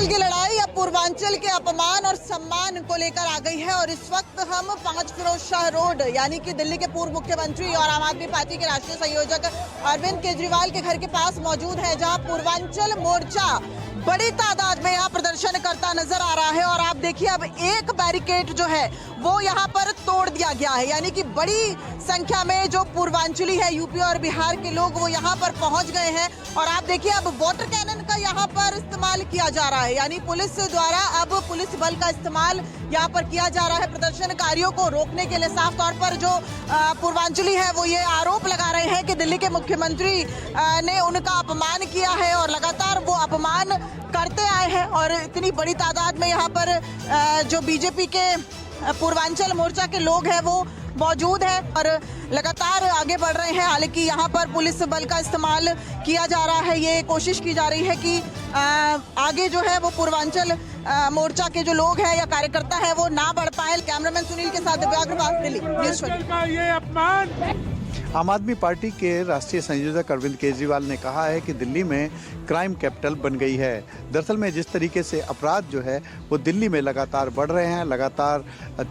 पूर्वांचल की लड़ाई अब पूर्वांचल के अपमान और सम्मान को लेकर आ गई है और इस वक्त हम 5 फिरोजशाह रोड यानी कि दिल्ली के पूर्व मुख्यमंत्री और आम आदमी पार्टी के राष्ट्रीय संयोजक अरविंद केजरीवाल के घर के पास मौजूद है, जहां पूर्वांचल मोर्चा बड़ी तादाद में यहाँ प्रदर्शन करता नजर आ रहा है। और आप देखिए अब एक बैरिकेड जो है वो यहाँ पर तोड़ दिया गया है, यानी कि बड़ी संख्या में जो पूर्वांचली है, यूपी और बिहार के लोग वो यहाँ पर पहुंच गए हैं। और आप देखिए अब वाटर कैनन का यहाँ पर इस्तेमाल किया जा रहा है, यानी पुलिस द्वारा अब पुलिस बल का इस्तेमाल यहाँ पर किया जा रहा है प्रदर्शनकारियों को रोकने के लिए। साफ तौर पर जो पूर्वांचली है वो ये आरोप लगा रहे हैं कि दिल्ली के मुख्यमंत्री ने उनका अपमान किया है और लगातार वो अपमान करते आए हैं। और इतनी बड़ी तादाद में यहाँ पर जो बीजेपी के पूर्वांचल मोर्चा के लोग हैं वो मौजूद है और लगातार आगे बढ़ रहे हैं। हालांकि यहाँ पर पुलिस बल का इस्तेमाल किया जा रहा है, ये कोशिश की जा रही है कि आगे जो है वो पूर्वांचल मोर्चा के जो लोग हैं या कार्यकर्ता है वो ना बढ़ पाए। कैमरामैन सुनील के साथ दिव्या अग्रवाल, दिल्ली न्यूज़ 24। आम आदमी पार्टी के राष्ट्रीय संयोजक अरविंद केजरीवाल ने कहा है कि दिल्ली में क्राइम कैपिटल बन गई है। दरअसल में जिस तरीके से अपराध जो है वो दिल्ली में लगातार बढ़ रहे हैं, लगातार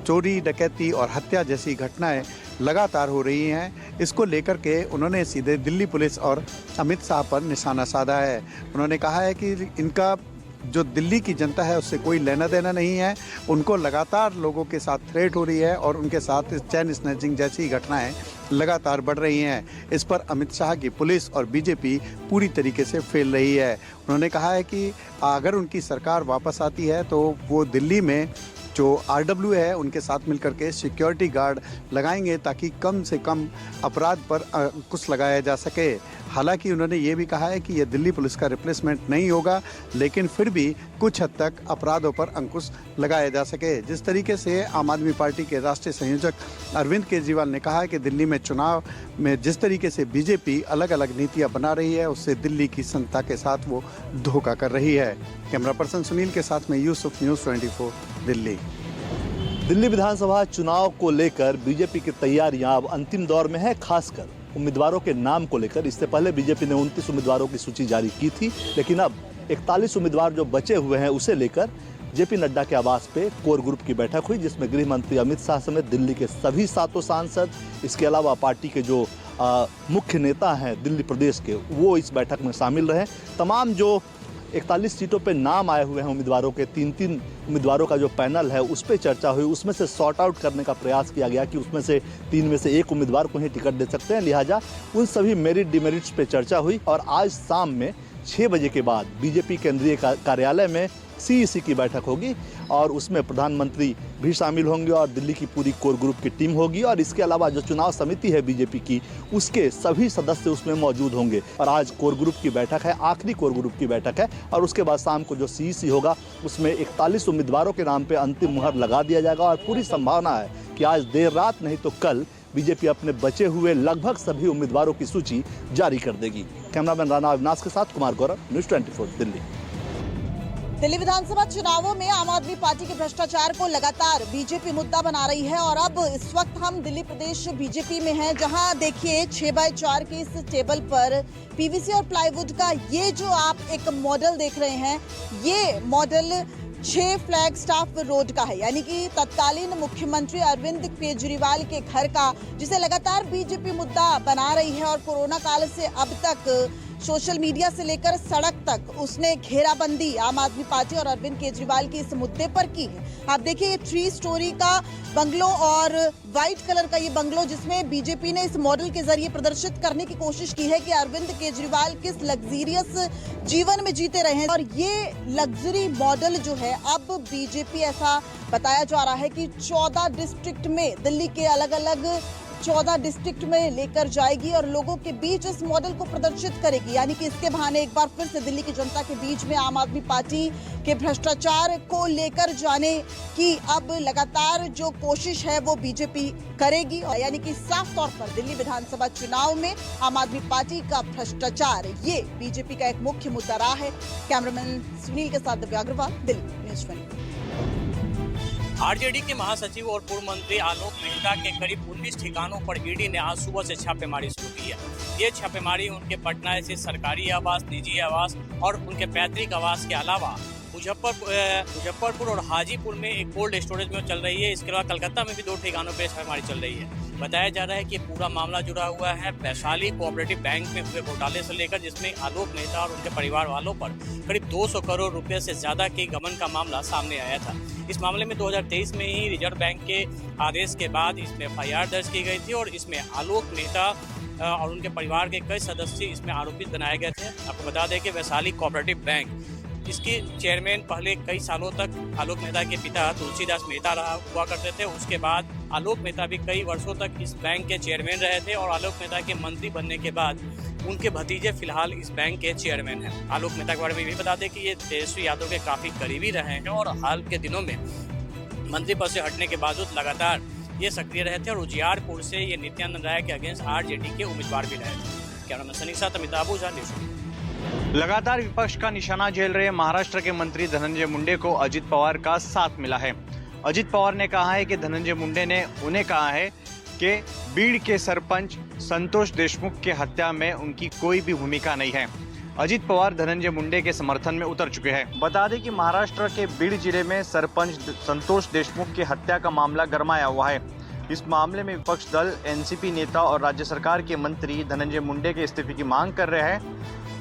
चोरी, डकैती और हत्या जैसी घटनाएं लगातार हो रही हैं, इसको लेकर के उन्होंने सीधे दिल्ली पुलिस और अमित शाह पर निशाना साधा है। उन्होंने कहा है कि इनका जो दिल्ली की जनता है उससे कोई लेना देना नहीं है, उनको लगातार लोगों के साथ थ्रेट हो रही है और उनके साथ चैन स्नैचिंग जैसी घटनाएं लगातार बढ़ रही हैं। इस पर अमित शाह की पुलिस और बीजेपी पूरी तरीके से फेल रही है। उन्होंने कहा है कि अगर उनकी सरकार वापस आती है तो वो दिल्ली में जो आरडब्ल्यू है उनके साथ मिलकर के सिक्योरिटी गार्ड लगाएंगे ताकि कम से कम अपराध पर अंकुश लगाया जा सके। हालांकि उन्होंने ये भी कहा है कि यह दिल्ली पुलिस का रिप्लेसमेंट नहीं होगा, लेकिन फिर भी कुछ हद तक अपराधों पर अंकुश लगाया जा सके। जिस तरीके से आम आदमी पार्टी के राष्ट्रीय संयोजक अरविंद केजरीवाल ने कहा है कि दिल्ली में चुनाव में जिस तरीके से बीजेपी अलग अलग नीतियां बना रही है उससे दिल्ली की जनता के साथ वो धोखा कर रही है। कैमरा पर्सन सुनील के साथ में यूसुफ, न्यूज़ 24 दिल्ली। दिल्ली विधानसभा चुनाव को लेकर बीजेपी की तैयारियां अब अंतिम दौर में है, खासकर उम्मीदवारों के नाम को लेकर। इससे पहले बीजेपी ने 29 उम्मीदवारों की सूची जारी की थी, लेकिन अब 41 उम्मीदवार जो बचे हुए हैं उसे लेकर जेपी नड्डा के आवास पे कोर ग्रुप की बैठक हुई, जिसमें गृह मंत्री अमित शाह समेत दिल्ली के सभी 7 सांसद, इसके अलावा पार्टी के जो मुख्य नेता हैं दिल्ली प्रदेश के, वो इस बैठक में शामिल रहे। तमाम जो 41 सीटों पे नाम आए हुए हैं उम्मीदवारों के, 3-3 उम्मीदवारों का जो पैनल है उस पर चर्चा हुई। उसमें से सॉर्ट आउट करने का प्रयास किया गया कि उसमें से 3 में से 1 उम्मीदवार को ही टिकट दे सकते हैं, लिहाजा उन सभी मेरिट डिमेरिट्स पे चर्चा हुई। और आज शाम में 6 बजे के बाद बीजेपी केंद्रीय कार्यालय में CEC की बैठक होगी और उसमें प्रधानमंत्री भी शामिल होंगे और दिल्ली की पूरी कोर ग्रुप की टीम होगी। और इसके अलावा जो चुनाव समिति है बीजेपी की, उसके सभी सदस्य उसमें मौजूद होंगे। और आज कोर ग्रुप की बैठक है, आखिरी कोर ग्रुप की बैठक है, और उसके बाद शाम को जो CEC होगा उसमें 41 उम्मीदवारों के नाम पर अंतिम मुहर लगा दिया जाएगा। और पूरी संभावना है कि आज देर रात नहीं तो कल बीजेपी अपने बचे हुए लगभग सभी उम्मीदवारों की सूची जारी कर देगी। कैमरामैन राणा अविनाश के साथ कुमार गौरव, न्यूज़ 24 दिल्ली। दिल्ली विधानसभा चुनावों में आम आदमी पार्टी के भ्रष्टाचार को लगातार बीजेपी मुद्दा बना रही है। और अब इस वक्त हम दिल्ली प्रदेश बीजेपी में हैं, जहां देखिए 6x4 के इस टेबल पर PVC और प्लाईवुड का ये जो आप एक मॉडल देख रहे हैं, ये मॉडल 6 फ्लैग स्टाफ रोड का है, यानी कि तत्कालीन मुख्यमंत्री अरविंद केजरीवाल के घर का, जिसे लगातार बीजेपी मुद्दा बना रही है। और कोरोना काल से अब तक सोशल मीडिया से लेकर सड़क तक उसने घेराबंदी आम आदमी पार्टी और अरविंद केजरीवाल के इस मुद्दे पर की है। आप देखिए ये 3 स्टोरी का बंगलो और व्हाइट कलर का ये बंगलो, जिसमें बीजेपी ने इस मॉडल के जरिए प्रदर्शित करने की कोशिश की है कि अरविंद केजरीवाल किस लग्जरियस जीवन में जीते रहे हैं। और ये लग्जरी मॉडल जो है अब बीजेपी, ऐसा बताया जा रहा है कि 14 डिस्ट्रिक्ट में, दिल्ली के अलग अलग 14 डिस्ट्रिक्ट में लेकर जाएगी और लोगों के बीच इस मॉडल को प्रदर्शित करेगी। यानी कि इसके बहाने एक बार फिर से दिल्ली की जनता के बीच में आम आदमी पार्टी के भ्रष्टाचार को लेकर जाने की अब लगातार जो कोशिश है वो बीजेपी करेगी। यानी कि साफ तौर पर दिल्ली विधानसभा चुनाव में आम आदमी पार्टी का भ्रष्टाचार, ये बीजेपी का एक मुख्य मुद्दा रहा है। कैमरामैन सुनील के साथ दिव्या अग्रवाल, दिल्ली न्यूज़ 24। आरजेडी के महासचिव और पूर्व मंत्री आलोक मेहता के करीब 19 ठिकानों पर ईडी ने आज सुबह से छापेमारी शुरू की है। ये छापेमारी उनके पटना स्थित सरकारी आवास, निजी आवास और उनके पैतृक आवास के अलावा मुजफ्फरपुर और हाजीपुर में एक कोल्ड स्टोरेज में चल रही है। इसके अलावा कलकत्ता में भी 2 ठिकानों पर छापेमारी चल रही है। बताया जा रहा है कि पूरा मामला जुड़ा हुआ है वैशाली कोऑपरेटिव बैंक में हुए घोटाले से लेकर, जिसमें आलोक मेहता और उनके परिवार वालों पर करीब 200 करोड़ रुपए से ज्यादा के गबन का मामला सामने आया था। इस मामले में 2023 में ही रिजर्व बैंक के आदेश के बाद इसमें FIR दर्ज की गई थी और इसमें आलोक मेहता और उनके परिवार के कई सदस्य इसमें आरोपित बनाए गए थे। आपको बता दें कि वैशाली कोऑपरेटिव बैंक, इसके चेयरमैन पहले कई सालों तक आलोक मेहता के पिता तुलसीदास मेहता हुआ करते थे। उसके बाद आलोक मेहता भी कई वर्षों तक इस बैंक के चेयरमैन रहे थे और आलोक मेहता के मंत्री बनने के बाद उनके भतीजे फिलहाल इस बैंक के चेयरमैन हैं। आलोक मेहता के बारे में भी बता दें कि ये तेजस्वी यादव के काफ़ी करीबी रहे हैं और हाल के दिनों में मंत्री पद से हटने के बावजूद लगातार ये सक्रिय रहे थे और उजियारपुर से ये नित्यानंद राय के अगेंस्ट RJD के उम्मीदवार भी रहे थे। कैमरामैन सनी के साथ अमिताभ ओझा, न्यूज़। लगातार विपक्ष का निशाना झेल रहे महाराष्ट्र के मंत्री धनंजय मुंडे को अजित पवार का साथ मिला है। अजित पवार ने कहा है कि धनंजय मुंडे ने उन्हें कहा है कि बीड़ के सरपंच संतोष देशमुख के हत्या में उनकी कोई भी भूमिका नहीं है। अजित पवार धनंजय मुंडे के समर्थन में उतर चुके हैं। बता दें कि महाराष्ट्र के बीड़ जिले में सरपंच संतोष देशमुख की हत्या का मामला गरमाया हुआ है। इस मामले में विपक्ष दल एनसीपी नेता और राज्य सरकार के मंत्री धनंजय मुंडे के इस्तीफे की मांग कर रहे हैं।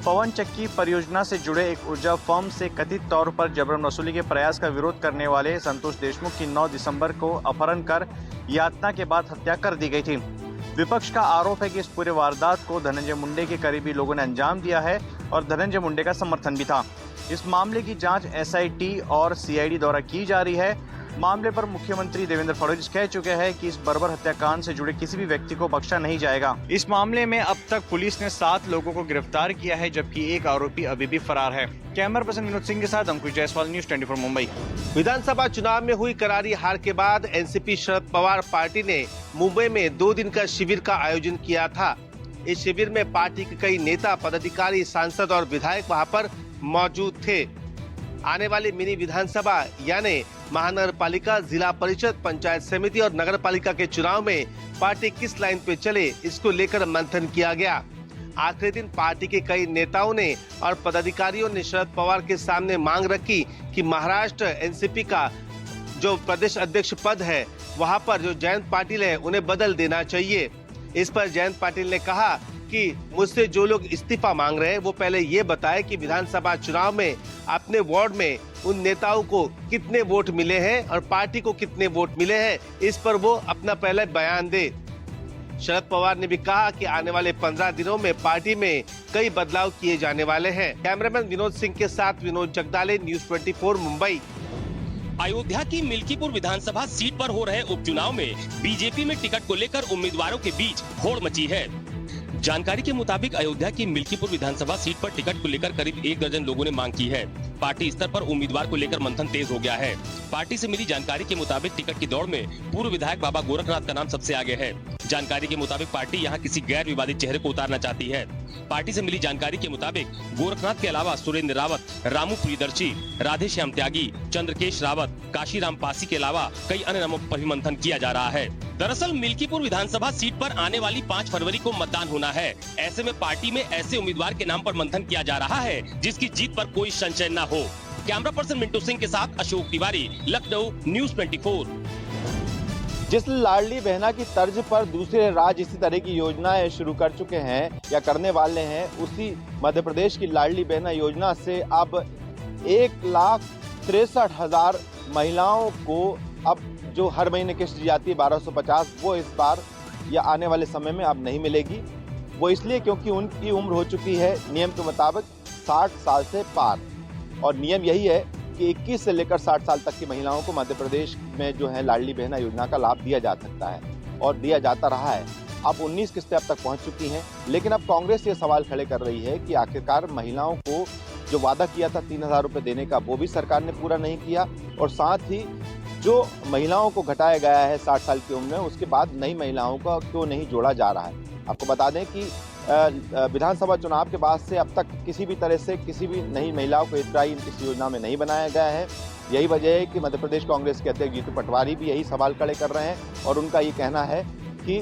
पवन चक्की परियोजना से जुड़े एक ऊर्जा फर्म से कथित तौर पर जबरन वसूली के प्रयास का विरोध करने वाले संतोष देशमुख की 9 दिसंबर को अपहरण कर यातना के बाद हत्या कर दी गई थी। विपक्ष का आरोप है कि इस पूरे वारदात को धनंजय मुंडे के करीबी लोगों ने अंजाम दिया है और धनंजय मुंडे का समर्थन भी था। इस मामले की जांच SIT और CID द्वारा की जा रही है। मामले पर मुख्यमंत्री देवेंद्र फडणवीस कह चुके हैं कि इस बर्बर हत्याकांड से जुड़े किसी भी व्यक्ति को बख्शा नहीं जाएगा। इस मामले में अब तक पुलिस ने 7 लोगों को गिरफ्तार किया है, जबकि एक आरोपी अभी भी फरार है। कैमरा पर्सन विनोद सिंह के साथ अंकुश जायसवाल, न्यूज़ 24 मुंबई। विधानसभा चुनाव में हुई करारी हार के बाद एनसीपी शरद पवार पार्टी ने मुंबई में 2 दिन का शिविर का आयोजन किया था। इस शिविर में पार्टी के कई नेता, पदाधिकारी, सांसद और विधायक वहां पर मौजूद थे। आने वाली मिनी विधानसभा यानी महानगर पालिका, जिला परिषद, पंचायत समिति और नगर पालिका के चुनाव में पार्टी किस लाइन पे चले, इसको लेकर मंथन किया गया। आखिरी दिन पार्टी के कई नेताओं ने और पदाधिकारियों ने शरद पवार के सामने मांग रखी कि महाराष्ट्र एनसीपी का जो प्रदेश अध्यक्ष पद है वहां पर जो जयंत पाटिल है उन्हें बदल देना चाहिए। इस पर जयंत पाटिल ने कहा कि मुझसे जो लोग इस्तीफा मांग रहे हैं वो पहले ये बताए कि विधानसभा चुनाव में अपने वार्ड में उन नेताओं को कितने वोट मिले हैं और पार्टी को कितने वोट मिले हैं, इस पर वो अपना पहले बयान दे। शरद पवार ने भी कहा कि आने वाले 15 दिनों में पार्टी में कई बदलाव किए जाने वाले हैं। कैमरामैन विनोद सिंह के साथ विनोद जगदाले, न्यूज़ 24 मुंबई। अयोध्या की मिल्कीपुर विधानसभा सीट पर हो रहे उपचुनाव में बीजेपी में टिकट को लेकर उम्मीदवारों के बीच होड़ मची है। जानकारी के मुताबिक अयोध्या की मिल्कीपुर विधानसभा सीट पर टिकट को लेकर करीब 1 दर्जन लोगों ने मांग की है। पार्टी स्तर पर उम्मीदवार को लेकर मंथन तेज हो गया है। पार्टी से मिली जानकारी के मुताबिक टिकट की दौड़ में पूर्व विधायक बाबा गोरखनाथ का नाम सबसे आगे है। जानकारी के मुताबिक पार्टी यहां किसी गैर विवादित चेहरे को उतारना चाहती है। पार्टी से मिली जानकारी के मुताबिक गोरखनाथ के अलावा सुरेंद्र रावत, रामू प्रियदर्शी, राधे श्याम त्यागी, चंद्रकेश रावत, काशीराम पासी के अलावा कई अन्य नामों पर भी मंथन किया जा रहा है। दरअसल मिल्कीपुर विधानसभा सीट पर आने वाली 5 फरवरी को मतदान होना है। ऐसे में पार्टी में ऐसे उम्मीदवार के नाम पर मंथन किया जा रहा है जिसकी जीत पर कोई संशय न हो। कैमरा पर्सन मिंटू सिंह के साथ अशोक तिवारी, लखनऊ, न्यूज़ 24। जिस लाडली बहना की तर्ज पर दूसरे राज्य इसी तरह की योजनाएं शुरू कर चुके हैं या करने वाले हैं, उसी मध्य प्रदेश की लाडली बहना योजना से अब 1,63,000 महिलाओं को अब जो हर महीने किस्त दी जाती है 1250, वो इस बार या आने वाले समय में अब नहीं मिलेगी। वो इसलिए क्योंकि उनकी उम्र हो चुकी है नियम के मुताबिक 60 साल से पार, और नियम यही है कि 21 से लेकर 60 साल तक की महिलाओं को मध्य प्रदेश में जो है लाडली बहना योजना का लाभ दिया जा सकता है और दिया जाता रहा है। अब 19 किस्तें अब तक पहुंच चुकी हैं, लेकिन अब कांग्रेस ये सवाल खड़े कर रही है कि आखिरकार महिलाओं को जो वादा किया था 3,000 रुपये देने का, वो भी सरकार ने पूरा नहीं किया, और साथ ही जो महिलाओं को घटाया गया है 60 साल की उम्र में, उसके बाद नई महिलाओं का क्यों नहीं जोड़ा जा रहा है। आपको बता दें कि विधानसभा चुनाव के बाद से अब तक किसी भी तरह से किसी भी नई महिलाओं को हितग्राही इस योजना में नहीं बनाया गया है। यही वजह है कि मध्य प्रदेश कांग्रेस के अध्यक्ष जीतू पटवारी भी यही सवाल खड़े कर रहे हैं और उनका ये कहना है कि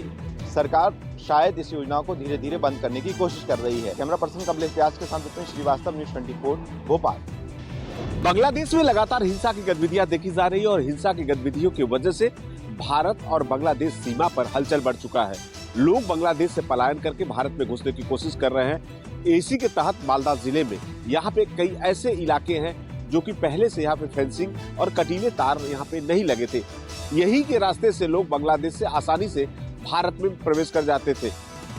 सरकार शायद इस योजना को धीरे धीरे बंद करने की कोशिश कर रही है। कैमरा पर्सन कमलेश व्यास के साथ श्रीवास्तव, न्यूज़ 24 भोपाल। बांग्लादेश में लगातार हिंसा की गतिविधियां देखी जा रही है और हिंसा की गतिविधियों की वजह से भारत और बांग्लादेश सीमा पर हलचल बढ़ चुका है। लोग बांग्लादेश से पलायन करके भारत में घुसने की कोशिश कर रहे हैं। इसी के तहत मालदा जिले में यहाँ पे कई ऐसे इलाके हैं जो कि पहले से यहाँ पे फेंसिंग और कटीले तार यहाँ पे नहीं लगे थे। यही के रास्ते से लोग बांग्लादेश से आसानी से भारत में प्रवेश कर जाते थे।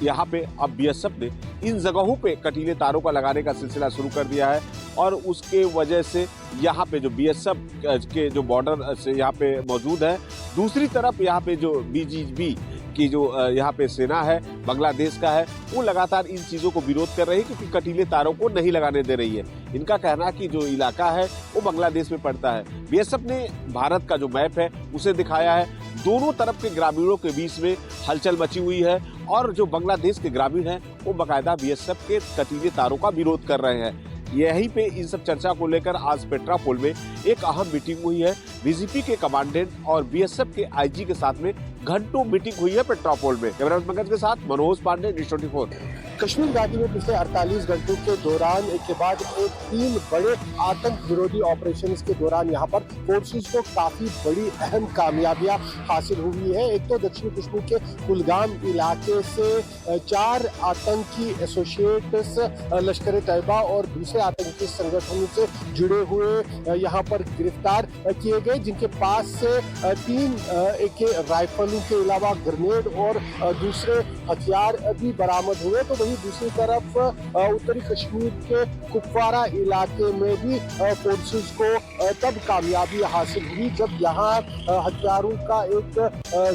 यहाँ पे अब बीएसएफ ने इन जगहों पे कटीले तारों का लगाने का सिलसिला शुरू कर दिया है और उसके वजह से यहाँ पे जो बीएसएफ के जो बॉर्डर से यहाँ पे मौजूद है, दूसरी तरफ यहाँ पे जो बीजीबी की जो यहाँ पे सेना है बांग्लादेश का है, वो लगातार इन चीजों को विरोध कर रही है क्योंकि कटीले तारों को नहीं लगाने दे रही है। इनका कहना है कि जो इलाका है वो बांग्लादेश में पड़ता है। बीएसएफ ने भारत का जो मैप है उसे दिखाया है। दोनों तरफ के ग्रामीणों के बीच में हलचल मची हुई है और जो बांग्लादेश के ग्रामीण हैं वो बाकायदा बीएसएफ के कटीले तारों का विरोध कर रहे हैं। यहीं पे इन सब चर्चा को लेकर आज पेट्रापोल में एक अहम मीटिंग हुई है। बीजेपी के कमांडेंट और बीएसएफ के आईजी के साथ में घंटों मीटिंग हुई है पेट्रापोल में। कैमरामैन पंकज के साथ मनोज पांडे, न्यूज़ 24। कश्मीर घाटी में पिछले 48 घंटों के दौरान एक के बाद एक 3 बड़े आतंक विरोधी ऑपरेशंस के दौरान यहाँ पर फोर्सेस को काफी बड़ी अहम कामयाबियां हासिल हुई है। एक तो दक्षिण कश्मीर के कुलगाम इलाके से 4 आतंकी एसोसिएट्स लश्कर तैयबा और दूसरे आतंकी संगठनों से जुड़े हुए यहाँ पर गिरफ्तार किए गए, जिनके पास से 3 AK राइफलों के अलावा ग्रेनेड और दूसरे हथियार भी बरामद हुए। तो वहीं दूसरी तरफ उत्तरी कश्मीर के कुपवारा इलाके में भी फोर्सेस को तब कामयाबी हासिल हुई जब यहाँ हथियारों का एक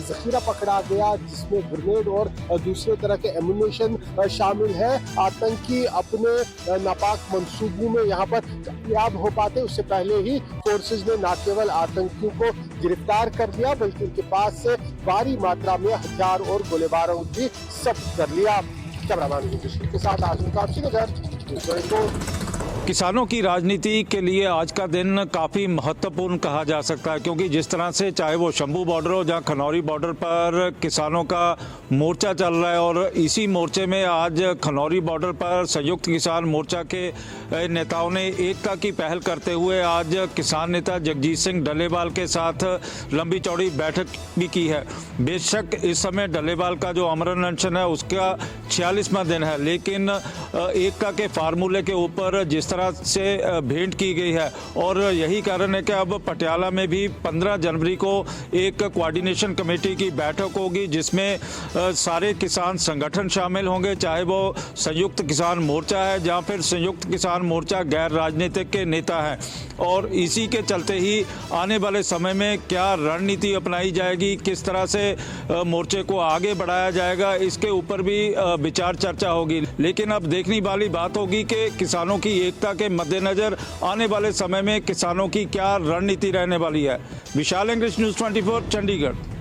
जखीरा पकड़ा गया जिसमें ग्रेनेड और दूसरे तरह के एम्यूनेशन शामिल है। आतंकी अपने नापाक मंसूबों में यहाँ पर कामयाब हो पाते उससे पहले ही फोर्सेस ने न केवल आतंकियों को गिरफ्तार कर लिया बल्कि उनके पास से भारी मात्रा में हथियार और गोले बारूद भी जब्त कर लिया। कैमरामैन के साथ आजम श्रीनगर। किसानों की राजनीति के लिए आज का दिन काफ़ी महत्वपूर्ण कहा जा सकता है, क्योंकि जिस तरह से चाहे वो शंभू बॉर्डर हो जहाँ खनौरी बॉर्डर पर किसानों का मोर्चा चल रहा है और इसी मोर्चे में आज खनौरी बॉर्डर पर संयुक्त किसान मोर्चा के नेताओं ने एकता की पहल करते हुए आज किसान नेता जगजीत सिंह डल्लेवाल के साथ लंबी चौड़ी बैठक भी की है। बेशक इस समय डल्लेवाल का जो अमरण अनशन है उसका 46वां दिन है, लेकिन एकता के फार्मूले के ऊपर जिस तरह से भेंट की गई है और यही कारण है कि अब पटियाला में भी 15 जनवरी को एक कोऑर्डिनेशन कमेटी की बैठक होगी जिसमें सारे किसान संगठन शामिल होंगे, चाहे वो संयुक्त किसान मोर्चा है जहां फिर संयुक्त किसान मोर्चा गैर राजनीतिक के नेता हैं। और इसी के चलते ही आने वाले समय में क्या रणनीति अपनाई जाएगी, किस तरह से मोर्चे को आगे बढ़ाया जाएगा, इसके ऊपर भी विचार चर्चा होगी। लेकिन अब देखने वाली बात होगी कि किसानों की एकता के मद्देनजर आने वाले समय में किसानों की क्या रणनीति रहने वाली है। विशाल इंग्लिश, न्यूज़ 24, चंडीगढ़।